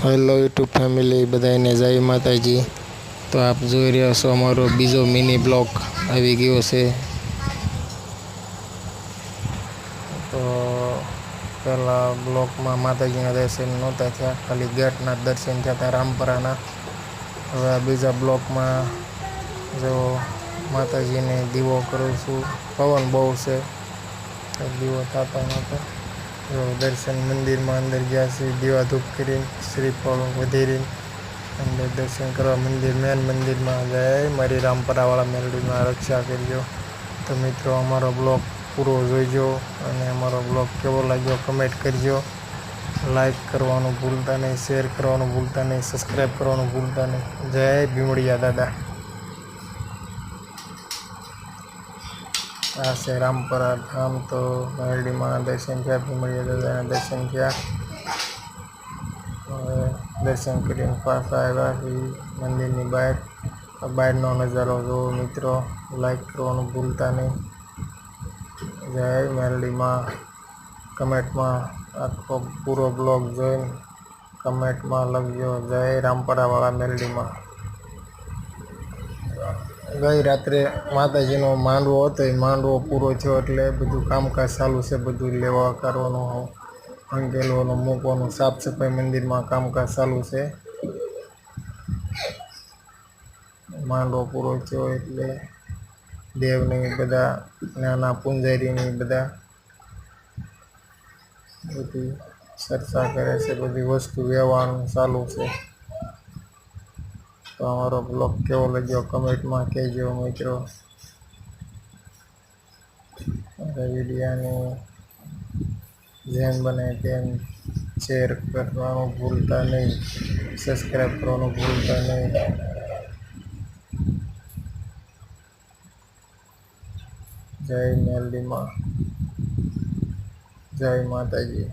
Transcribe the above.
Hello YouTube family, બધાને જય માતાજી। તો આપ જોઈ રહ્યા છો અમારો બીજો મિની બ્લોગ આવી ગયો છે। તો પહેલાં બ્લોકમાં માતાજીના દર્શન નહોતા થયા, ખાલી ગેટના દર્શન થયા હતા રામપરાના। હવે આ બીજા બ્લોકમાં જો માતાજીને દીવો કરું છું। પવન બહુ છે, દીવો થતો નહોતો। જો દર્શન મંદિરમાં અંદર ગયા છે, દીવા ધૂપ કરીને શ્રીફળ વધેરીને અંદર દર્શન કરવા મંદિર મેન મંદિરમાં। જય મારી રામપરાવાળા મેલડીમાં રક્ષા કરજો। તો મિત્રો, અમારો બ્લોગ પૂરો જોઈજો અને અમારો બ્લોગ કેવો લાગ્યો કમેન્ટ કરજો। લાઈક કરવાનું ભૂલતા નહીં, શેર કરવાનું ભૂલતા નહીં, સબસ્ક્રાઈબ કરવાનું ભૂલતા નહીં। જય ભીમડિયા દાદા। આ છે રામપરા ધામ। તો મેલડીમાં દર્શન થયા, ભીમડિયા દાદાના દર્શન થયા। હવે દર્શન કરીને પાછા આવ્યા છીએ મંદિરની બહાર। બહારનો નજારો જુઓ મિત્રો, લાઈક કરવાનું ભૂલતા નહીં। જય મેલડીમાં। કમેન્ટમાં આખો પૂરો બ્લોગ જોઈને કમેન્ટમાં લખજો જય રામપરાવાળા મેલડીમાં। ગઈ રાત્રે માતાજીનો માંડવો હતો, એ માંડવો પૂરો થયો એટલે બધું કામકાજ ચાલુ છે। બધું લેવા કરવાનું, અંકેલવાનું, મૂકવાનું, સાફ સફાઈ મંદિરમાં કામકાજ ચાલુ છે। માંડવો પૂરો થયો એટલે દેવની બધા નાના પૂંજારીની બધા બધી ચર્ચા કરે છે, બધી વસ્તુ વ્યવહારનું ચાલુ છે। તો અમારો બ્લોગ કેવો લાગ્યો કમેન્ટમાં કહેજો મિત્રો। મારા વિડીયાને જેમ બને તેમ શેર કરવાનું ભૂલતા નહીં, સબસ્ક્રાઈબ કરવાનું ભૂલતા નહીં। જય મેલડીમાં, જય માતાજી।